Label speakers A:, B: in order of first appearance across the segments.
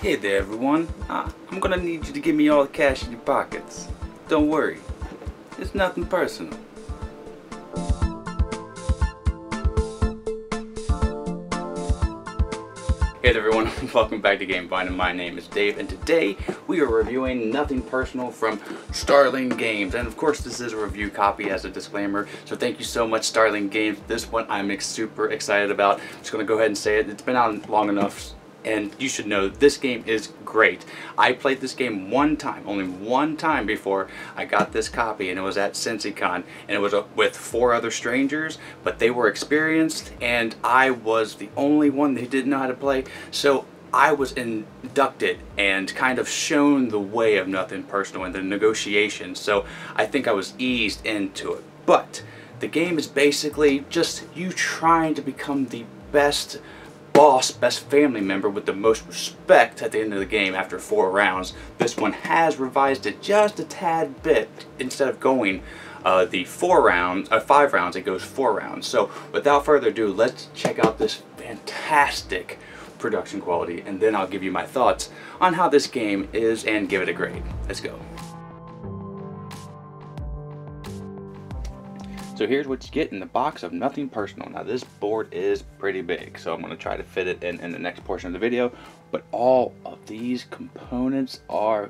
A: Hey there everyone, I'm gonna need you to give me all the cash in your pockets. Don't worry, it's nothing personal. Hey there everyone, welcome back to Gamevine, and my name is Dave, and today we are reviewing Nothing Personal from Starling Games. And of course this is a review copy as a disclaimer, so thank you so much Starling Games. This one I'm super excited about. I'm just gonna go ahead and say it. It's been out long enough and you should know this game is great. I played this game one time, only one time before I got this copy, and it was at CincyCon, and it was with 4 other strangers, but they were experienced and I was the only one that didn't know how to play, so I was inducted and kind of shown the way of Nothing Personal in the negotiations, so I think I was eased into it. But the game is basically just you trying to become the best boss, best family member with the most respect at the end of the game after 4 rounds. This one has revised it just a tad bit. Instead of going the 5 rounds, it goes 4 rounds. So without further ado, let's check out this fantastic production quality, and then I'll give you my thoughts on how this game is and give it a grade. Let's go. So here's what you get in the box of Nothing Personal. Now this board is pretty big, so I'm going to try to fit it in the next portion of the video. But all of these components are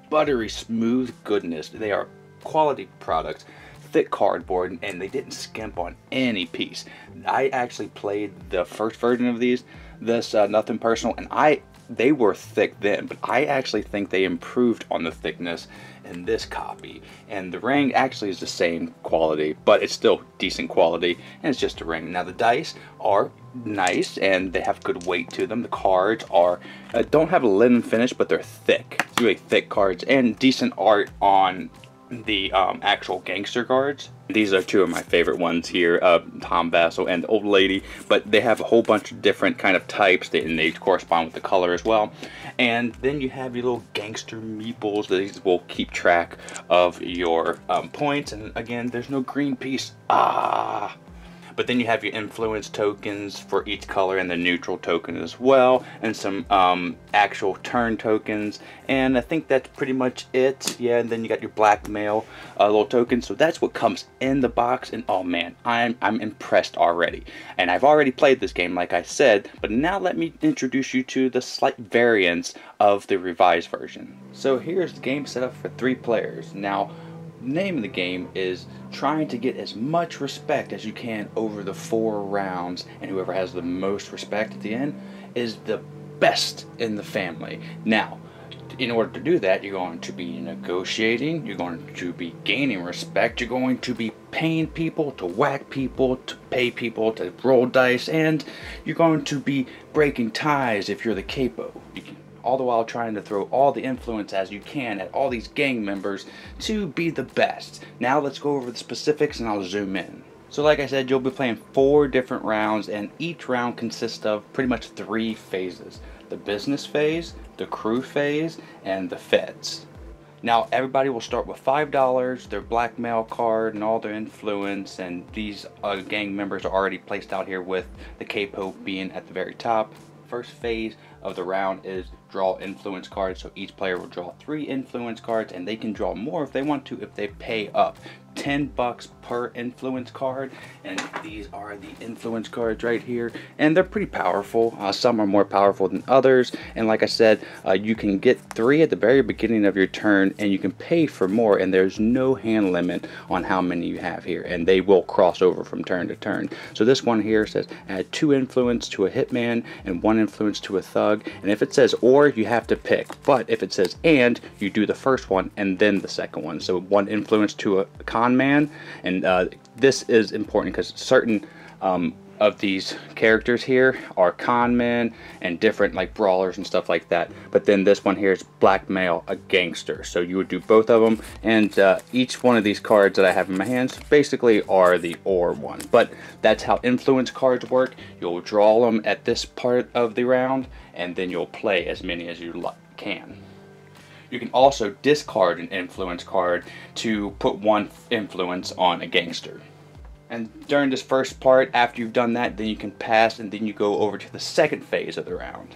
A: buttery smooth goodness. They are quality products, thick cardboard, and they didn't skimp on any piece. I actually played the first version of this Nothing Personal, and they were thick then, but I actually think they improved on the thickness in this copy. And the ring actually is the same quality, but it's still decent quality, and it's just a ring. Now the dice are nice and they have good weight to them. The cards are don't have a linen finish, but they're thick. It's really thick cards, and decent art on the actual gangster cards. These are 2 of my favorite ones here, Tom Vassal and the Old Lady, but they have a whole bunch of different kind of types, and they correspond with the color as well. And then you have your little gangster meeples. These will keep track of your points, and again, there's no green piece. But then you have your influence tokens for each color, and the neutral token as well, and some actual turn tokens, and I think that's pretty much it. Yeah, and then you got your blackmail little tokens. So that's what comes in the box, and oh man, I'm impressed already. And I've already played this game, like I said, but now let me introduce you to the slight variants of the revised version. So here's the game set up for 3 players. Now, name of the game is trying to get as much respect as you can over the 4 rounds, and whoever has the most respect at the end is the best in the family. Now, in order to do that, you're going to be negotiating, you're going to be gaining respect, you're going to be paying people to whack people, to pay people to roll dice, and you're going to be breaking ties if you're the capo. All the while trying to throw all the influence as you can at all these gang members to be the best. Now let's go over the specifics, and I'll zoom in. So like I said, you'll be playing 4 different rounds, and each round consists of pretty much 3 phases. The business phase, the crew phase, and the feds. Now everybody will start with $5, their blackmail card, and all their influence, and these gang members are already placed out here with the capo being at the very top. First phase of the round is draw influence cards, so each player will draw 3 influence cards, and they can draw more if they want to if they pay up. $10 per influence card, and these are the influence cards right here, and they're pretty powerful. Some are more powerful than others, and like I said, you can get 3 at the very beginning of your turn, and you can pay for more, and there's no hand limit on how many you have here, and they will cross over from turn to turn. So this one here says add 2 influence to a hitman and 1 influence to a thug, and if it says or, you have to pick, but if it says and, you do the first one and then the second one. So 1 influence to a con man, and this is important because certain of these characters here are con men and different like brawlers and stuff like that, but then this one here is blackmail a gangster, so you would do both of them, and each one of these cards that I have in my hands basically are the or one. But that's how influence cards work. You'll draw them at this part of the round, and then you'll play as many as you can. You can also discard an influence card to put 1 influence on a gangster. And during this first part, after you've done that, then you can pass, and then you go over to the second phase of the round.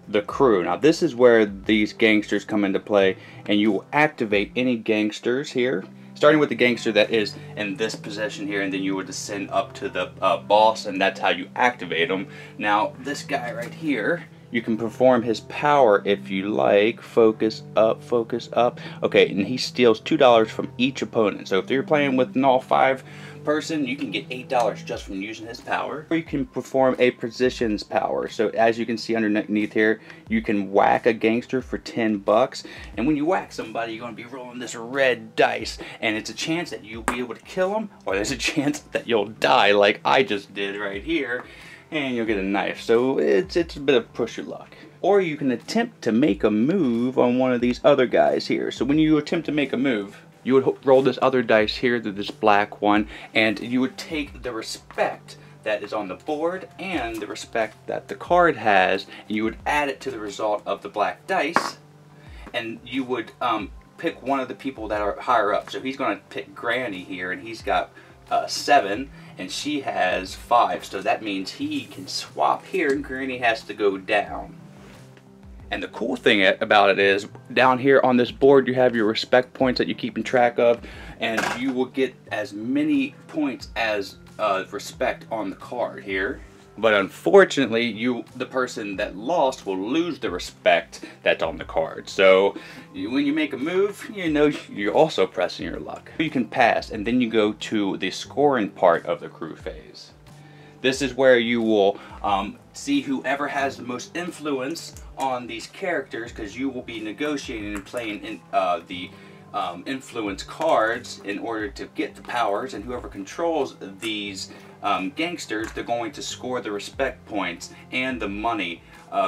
A: the crew. Now this is where these gangsters come into play, and you will activate any gangsters here, starting with the gangster that is in this position here, and then you would descend up to the boss, and that's how you activate them. Now this guy right here, you can perform his power if you like. Focus up, focus up. Okay, and he steals $2 from each opponent. So if you're playing with an all 5 person, you can get $8 just from using his power. Or you can perform a positions power. So as you can see underneath here, you can whack a gangster for 10 bucks. And when you whack somebody, you're going to be rolling this red dice. And it's a chance that you'll be able to kill them, or there's a chance that you'll die like I just did right here, and you'll get a knife. So it's a bit of push your luck. Or you can attempt to make a move on one of these other guys here. So when you attempt to make a move, you would roll this other dice here, this black one, and you would take the respect that is on the board and the respect that the card has, and you would add it to the result of the black dice, and you would pick one of the people that are higher up. So he's going to pick Granny here, and he's got 7, and she has 5, so that means he can swap here, and Granny has to go down. And the cool thing about it is, down here on this board you have your respect points that you're keeping track of, and you will get as many points as respect on the card here. But unfortunately, the person that lost will lose the respect that's on the card. So when you make a move, you know you're also pressing your luck. You can pass, and then you go to the scoring part of the crew phase. This is where you will see whoever has the most influence on these characters, because you will be negotiating and playing in the influence cards in order to get the powers, and whoever controls these gangsters, they're going to score the respect points and the money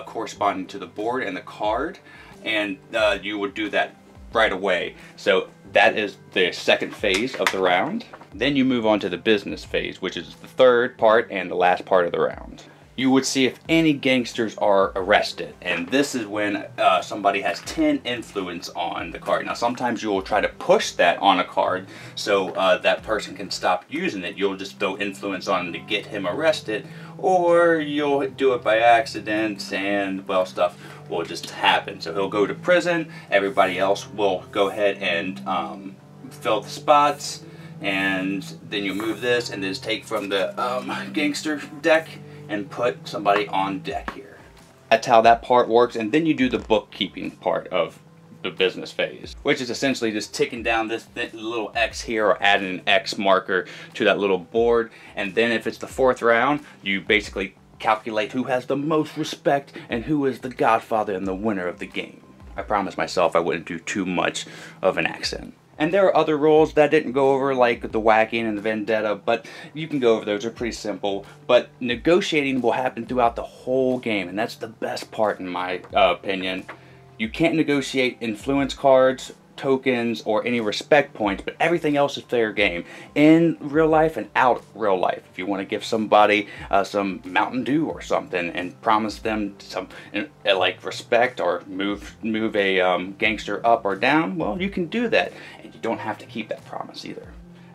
A: corresponding to the board and the card, and you would do that right away. So that is the second phase of the round. Then you move on to the business phase, which is the third part and the last part of the round. You would see if any gangsters are arrested, and this is when somebody has 10 influence on the card. Now sometimes you will try to push that on a card so that person can stop using it. You'll just throw influence on him to get him arrested, or you'll do it by accident, and well, stuff will just happen. So he'll go to prison, everybody else will go ahead and fill the spots, and then you move this and just take from the gangster deck and put somebody on deck here. That's how that part works, and then you do the bookkeeping part of the business phase, which is essentially just ticking down this little X here, or adding an X marker to that little board. And then if it's the 4th round, you basically calculate who has the most respect and who is the godfather and the winner of the game. I promised myself I wouldn't do too much of an accent. And there are other rules that I didn't go over, like the whacking and the vendetta, but you can go over those. They're pretty simple. But negotiating will happen throughout the whole game, and that's the best part in my opinion. You can't negotiate influence cards, tokens, or any respect points, but everything else is fair game in real life and out real life. If you want to give somebody some Mountain Dew or something and promise them some like respect, or move a gangster up or down, well, you can do that, and you don't have to keep that promise either.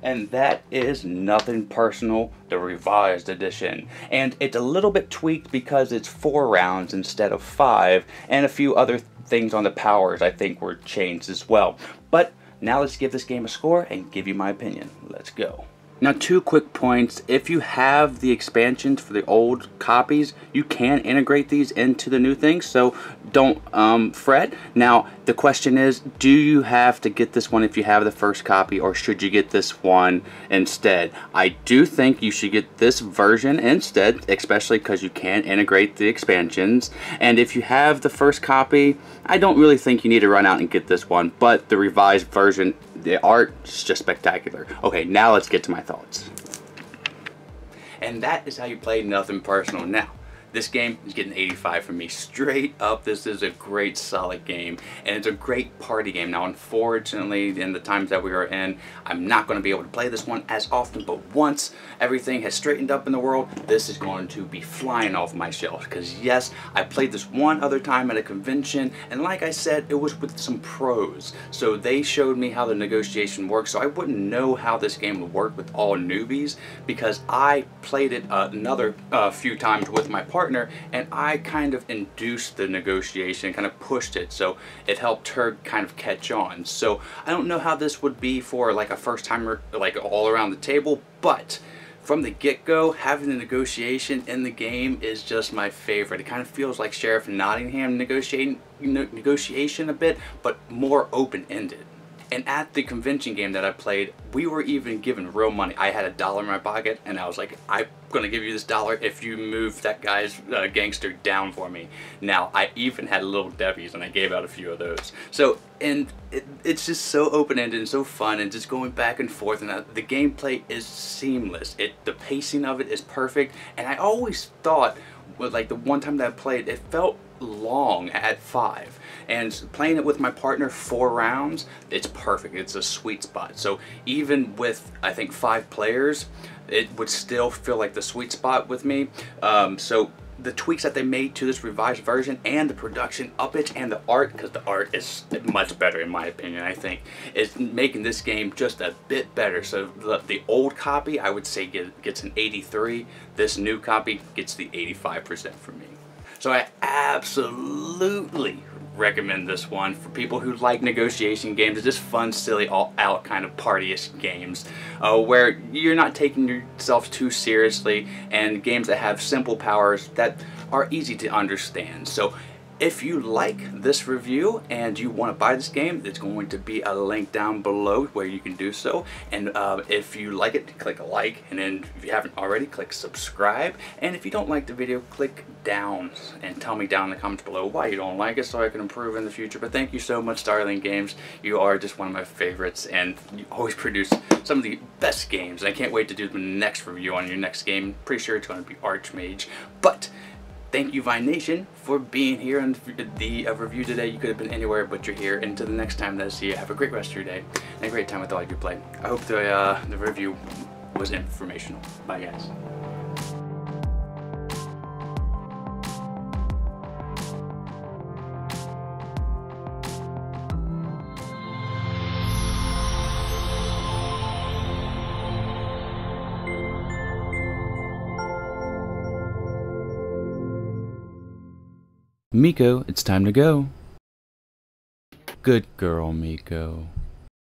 A: And that is Nothing Personal, the revised edition. And it's a little bit tweaked because it's 4 rounds instead of 5, and a few other things on the powers I think were changed as well. But now let's give this game a score and give you my opinion. Let's go. Now, 2 quick points. If you have the expansions for the old copies, you can integrate these into the new things, so don't fret. Now, the question is, do you have to get this one if you have the first copy, or should you get this one instead? I do think you should get this version instead, especially because you can integrate the expansions. And if you have the first copy, I don't really think you need to run out and get this one, but the revised version, the art is just spectacular. Okay, now let's get to my thoughts. And that is how you play Nothing Personal. Now, this game is getting 85 from me straight up. This is a great solid game, and it's a great party game. Now, unfortunately, in the times that we are in, I'm not going to be able to play this one as often, but once everything has straightened up in the world, this is going to be flying off my shelf. Because yes, I played this one other time at a convention, and like I said, it was with some pros. So they showed me how the negotiation works, so I wouldn't know how this game would work with all newbies, because I played it another few times with my partner, partner, and I kind of induced the negotiation, kind of pushed it, so it helped her kind of catch on. So I don't know how this would be for like a first timer, like all around the table, but from the get-go, having the negotiation in the game is just my favorite. It kind of feels like Sheriff Nottingham negotiation a bit, but more open-ended. And at the convention game that I played, we were even given real money. I had $1 in my pocket, and I was like, I'm gonna give you this $1 if you move that guy's gangster down for me. Now, I even had little Debbies, and I gave out a few of those. So, and it's just so open-ended and so fun, and just going back and forth, and the gameplay is seamless. The pacing of it is perfect, and I always thought, like the one time that I played, it felt long at 5, and playing it with my partner 4 rounds, it's perfect. It's a sweet spot. So even with, I think, 5 players, it would still feel like the sweet spot with me. So the tweaks that they made to this revised version, and the production up it, and the art, because the art is much better in my opinion, I think, is making this game just a bit better. So the old copy, I would say, gets an 83. This new copy gets the 85% for me. So I absolutely recommend this one for people who like negotiation games. It's just fun, silly, all-out kind of party-ish games where you're not taking yourself too seriously, and games that have simple powers that are easy to understand. So if you like this review and you want to buy this game, there's going to be a link down below where you can do so. And if you like it, click a like, and then if you haven't already, click subscribe. And if you don't like the video, click down and tell me down in the comments below why you don't like it, so I can improve in the future. But thank you so much, Starling Games. You are just one of my favorites, and you always produce some of the best games. And I can't wait to do the next review on your next game. Pretty sure it's going to be Archmage. But thank you, Vine Nation, for being here on the review today. You could have been anywhere, but you're here. And until the next time that I see you, have a great rest of your day and a great time with all you play. I hope the review was informational. Bye, guys. Miko, it's time to go. Good girl, Miko.